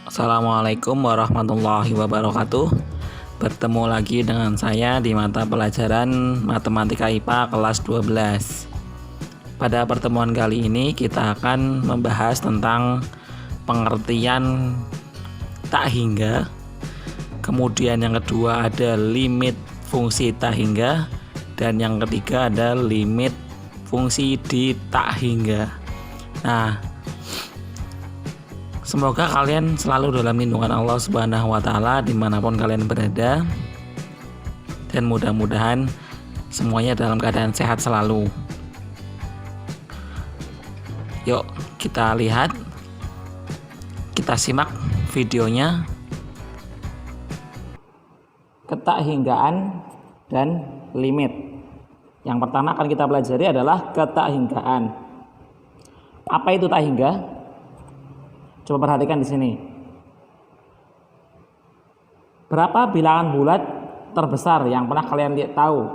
Assalamualaikum warahmatullahi wabarakatuh. Bertemu lagi dengan saya di mata pelajaran Matematika IPA kelas 12. Pada pertemuan kali ini kita akan membahas tentang pengertian tak hingga. Kemudian yang kedua ada limit fungsi tak hingga, dan yang ketiga ada limit fungsi di tak hingga. Nah, semoga kalian selalu dalam lindungan Allah Subhanahu wa Ta'ala dimanapun kalian berada, dan mudah-mudahan semuanya dalam keadaan sehat selalu. Yuk kita lihat, kita simak videonya. Ketakhinggaan dan limit. Yang pertama akan kita pelajari adalah ketakhinggaan. Apa itu tak hingga? Coba perhatikan di sini. Berapa bilangan bulat terbesar yang pernah kalian tahu?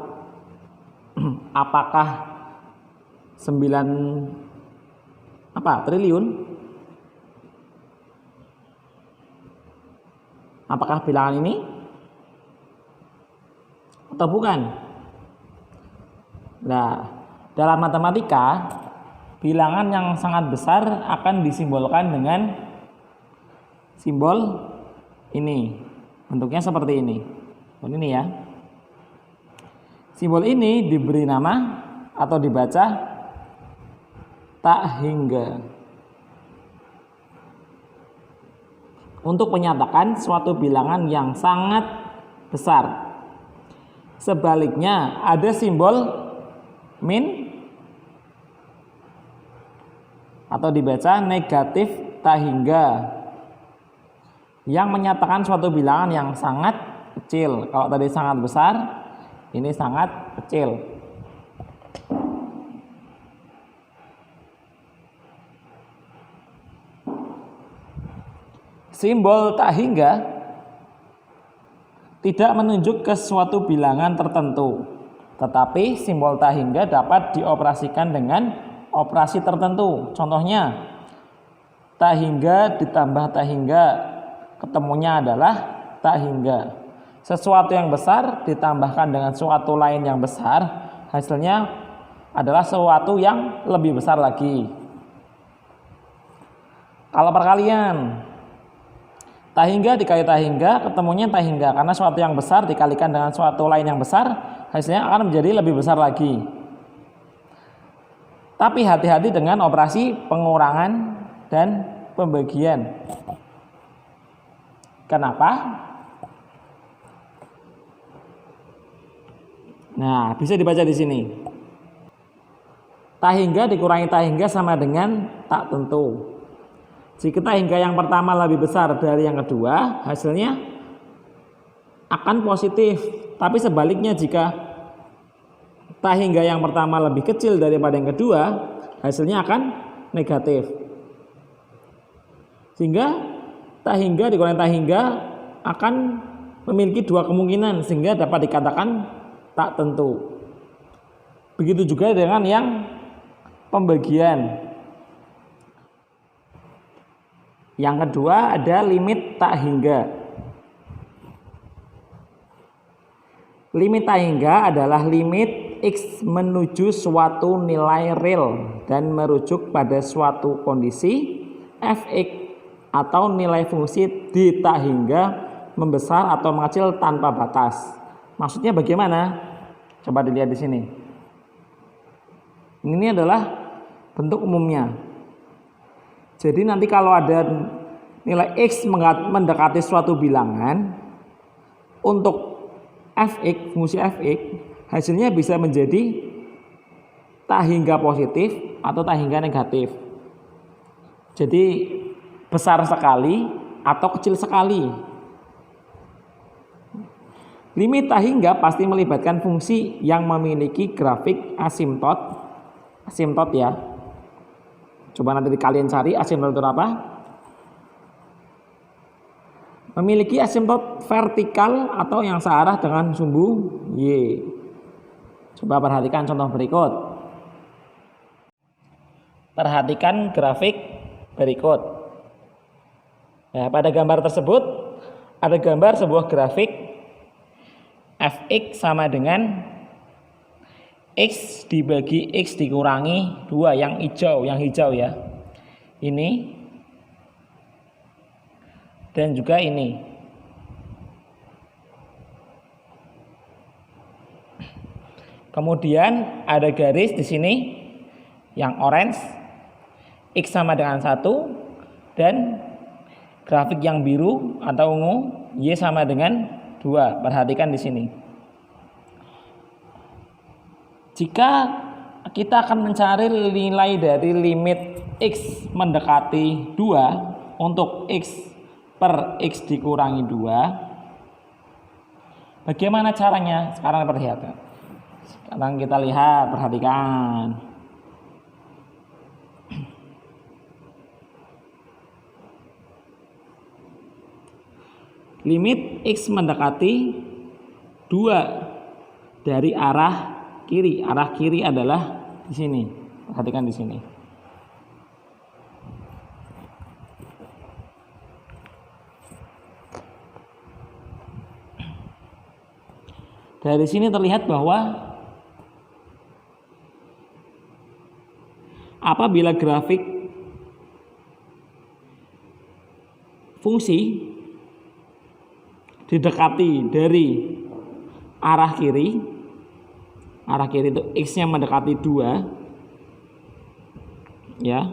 Apakah 9 triliun? Apakah bilangan ini? Atau bukan? Nah, dalam matematika, bilangan yang sangat besar akan disimbolkan dengan simbol ini. Bentuknya seperti ini. Ini ya. Simbol ini diberi nama atau dibaca tak hingga. Untuk menyatakan suatu bilangan yang sangat besar. Sebaliknya ada simbol min atau dibaca negatif tak hingga, yang menyatakan suatu bilangan yang sangat kecil. Kalau tadi sangat besar, ini sangat kecil. Simbol tak hingga tidak menunjuk ke suatu bilangan tertentu, tetapi simbol tak hingga dapat dioperasikan dengan operasi tertentu. Contohnya, tak hingga ditambah tak hingga, ketemunya adalah tak hingga. Sesuatu yang besar ditambahkan dengan suatu lain yang besar, hasilnya adalah sesuatu yang lebih besar lagi. Kalau perkalian, tak hingga dikali tak hingga, ketemunya tak hingga, karena suatu yang besar dikalikan dengan suatu lain yang besar, hasilnya akan menjadi lebih besar lagi. Tapi hati-hati dengan operasi pengurangan dan pembagian. Kenapa? Nah, bisa dibaca di sini. Tak hingga dikurangi tak hingga sama dengan tak tentu. Jika tak hingga yang pertama lebih besar dari yang kedua, hasilnya akan positif. Tapi sebaliknya, jika tak hingga yang pertama lebih kecil daripada yang kedua, hasilnya akan negatif. Sehingga tak hingga dikurangi tak hingga akan memiliki dua kemungkinan, sehingga dapat dikatakan tak tentu. Begitu juga dengan yang pembagian. Yang kedua ada limit tak hingga. Limit tak hingga adalah limit X menuju suatu nilai real dan merujuk pada suatu kondisi fx atau nilai fungsi di tak hingga membesar atau mengecil tanpa batas. Maksudnya bagaimana? Coba dilihat di sini. Ini adalah bentuk umumnya. Jadi nanti kalau ada nilai X mendekati suatu bilangan, untuk fx, fungsi fx, hasilnya bisa menjadi tak hingga positif atau tak hingga negatif. Jadi besar sekali atau kecil sekali. Limit tak hingga pasti melibatkan fungsi yang memiliki grafik asimtot ya. Coba nanti kalian cari asimtot itu apa. Memiliki asimtot vertikal atau yang searah dengan sumbu Y. Coba perhatikan contoh berikut. Perhatikan grafik berikut. Nah, pada gambar tersebut ada gambar sebuah grafik fx sama dengan x dibagi x dikurangi 2 yang hijau ya. Ini dan juga ini. Kemudian ada garis di sini yang orange, x sama dengan 1, dan grafik yang biru atau ungu, y sama dengan 2. Perhatikan di sini. Jika kita akan mencari nilai dari limit x mendekati 2 untuk x per x dikurangi 2, bagaimana caranya? Sekarang perhatikan. Sekarang kita lihat, perhatikan. Limit x mendekati 2 dari arah kiri. Arah kiri adalah di sini. Perhatikan di sini. Dari sini terlihat bahwa apabila grafik fungsi didekati dari arah kiri itu x-nya mendekati 2 ya.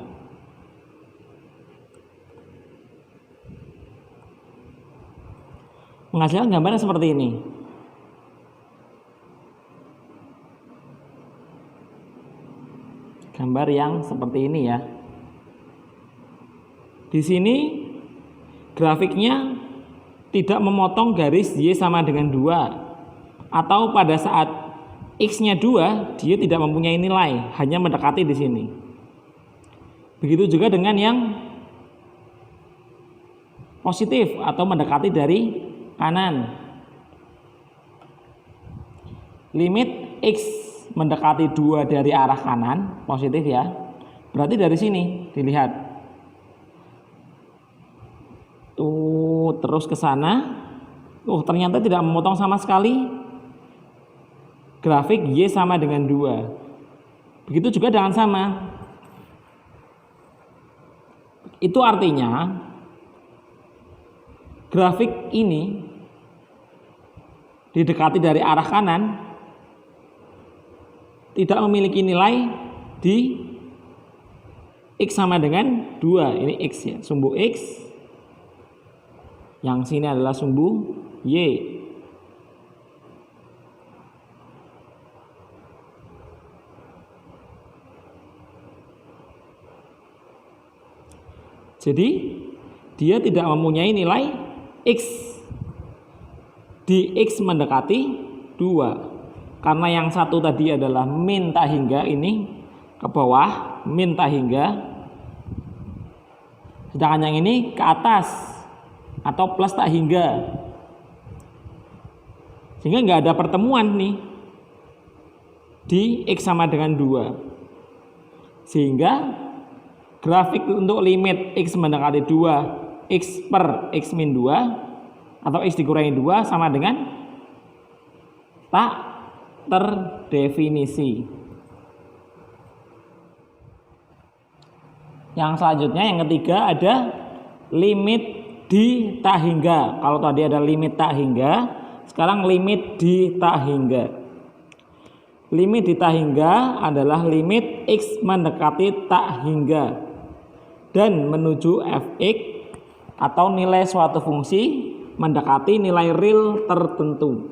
Menghasilkan gambaran seperti ini. Gambar yang seperti ini ya. Di sini grafiknya tidak memotong garis y sama dengan 2, atau pada saat x-nya 2 dia tidak mempunyai nilai, hanya mendekati di sini. Begitu juga dengan yang positif atau mendekati dari kanan. Limit x mendekati 2 dari arah kanan, positif ya. Berarti dari sini dilihat. Tuh, terus ke sana. Ternyata tidak memotong sama sekali. Grafik y sama dengan 2. Begitu juga dengan sama. Itu artinya grafik ini didekati dari arah kanan tidak memiliki nilai di x sama dengan 2. Ini x ya, sumbu x. Yang sini adalah sumbu y. Jadi dia tidak mempunyai nilai x di x mendekati 2. Karena yang satu tadi adalah min tak hingga, ini ke bawah, min tak hingga. Sedangkan yang ini ke atas atau plus tak hingga. Sehingga nggak ada pertemuan nih di x sama dengan 2. Sehingga grafik untuk limit x mendekati 2, x per x min 2 atau x dikurangi 2 sama dengan tak terdefinisi. Yang selanjutnya, yang ketiga, ada limit di tak hingga. Kalau tadi ada limit tak hingga, sekarang limit di tak hingga. Limit di tak hingga adalah limit x mendekati tak hingga dan menuju fx atau nilai suatu fungsi mendekati nilai real tertentu.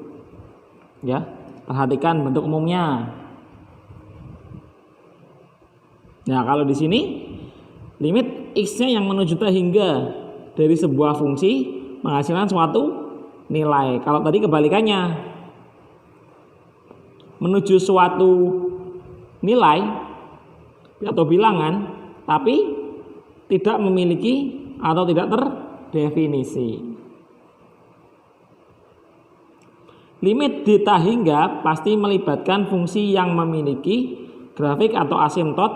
Ya. Perhatikan bentuk umumnya. Nah, kalau di sini limit x-nya yang menuju tak hingga dari sebuah fungsi menghasilkan suatu nilai. Kalau tadi kebalikannya, menuju suatu nilai atau bilangan tapi tidak memiliki atau tidak terdefinisi. Limit di tak hingga pasti melibatkan fungsi yang memiliki grafik atau asimtot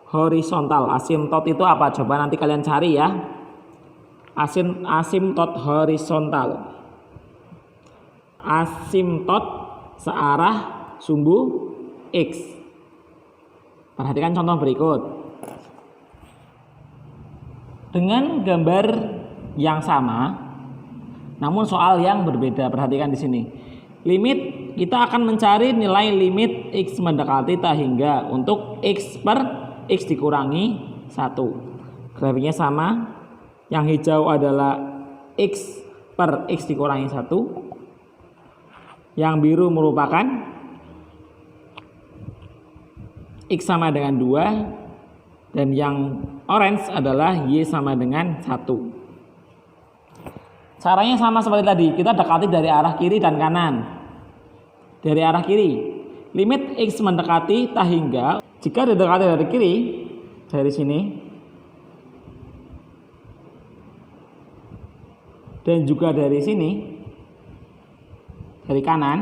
horizontal. Asimtot itu apa? Coba nanti kalian cari ya. Asimtot horizontal. Asimtot searah sumbu X. Perhatikan contoh berikut. Dengan gambar yang sama, namun soal yang berbeda. Perhatikan di sini. Limit, kita akan mencari nilai limit X mendekati tak hingga untuk X per X dikurangi 1. Grafiknya sama. Yang hijau adalah X per X dikurangi 1. Yang biru merupakan X sama dengan 2. Dan yang orange adalah Y sama dengan 1. Caranya sama seperti tadi. Kita dekati dari arah kiri dan kanan. Dari arah kiri, limit X mendekati tak hingga. Jika didekati dari kiri, dari sini, dan juga dari sini, dari kanan,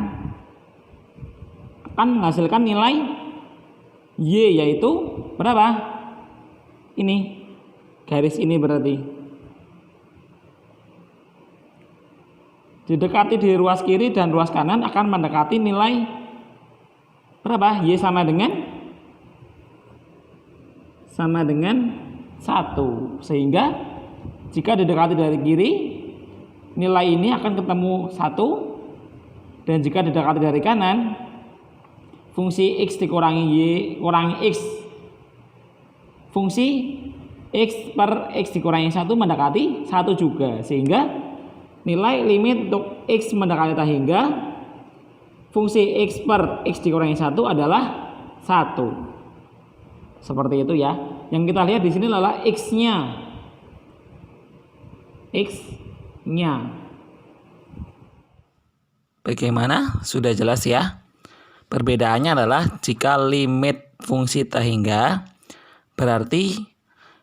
akan menghasilkan nilai Y, yaitu berapa? Ini, garis ini berarti. Didekati di ruas kiri dan ruas kanan akan mendekati nilai berapa? Y sama dengan 1. Sehingga jika didekati dari kiri, nilai ini akan ketemu 1. Dan jika didekati dari kanan, fungsi X dikurangi Y kurangi X, fungsi X per X dikurangi 1 mendekati 1 juga. Sehingga nilai limit untuk X mendekati tak hingga fungsi X per X dikurangi 1 adalah 1. Seperti itu ya. Yang kita lihat di sini adalah X-nya. Bagaimana? Sudah jelas ya? Perbedaannya adalah jika limit fungsi tak hingga, berarti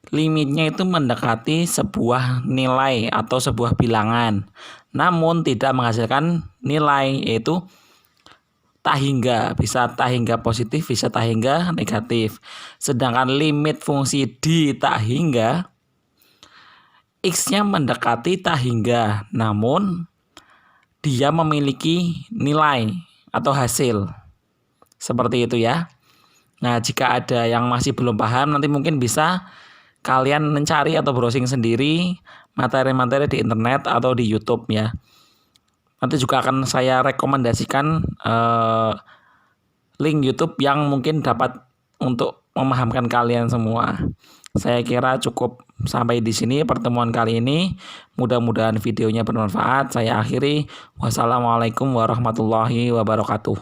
limitnya itu mendekati sebuah nilai atau sebuah bilangan, namun tidak menghasilkan nilai, yaitu tak hingga. Bisa tak hingga positif, bisa tak hingga negatif. Sedangkan limit fungsi di tak hingga, X-nya mendekati tak hingga, namun dia memiliki nilai atau hasil. Seperti itu ya. Nah, jika ada yang masih belum paham, nanti mungkin bisa kalian mencari atau browsing sendiri materi-materi di internet atau di YouTube ya. Nanti juga akan saya rekomendasikan link YouTube yang mungkin dapat untuk memahamkan kalian semua. Saya kira cukup sampai di sini pertemuan kali ini. Mudah-mudahan videonya bermanfaat. Saya akhiri. Wassalamualaikum warahmatullahi wabarakatuh.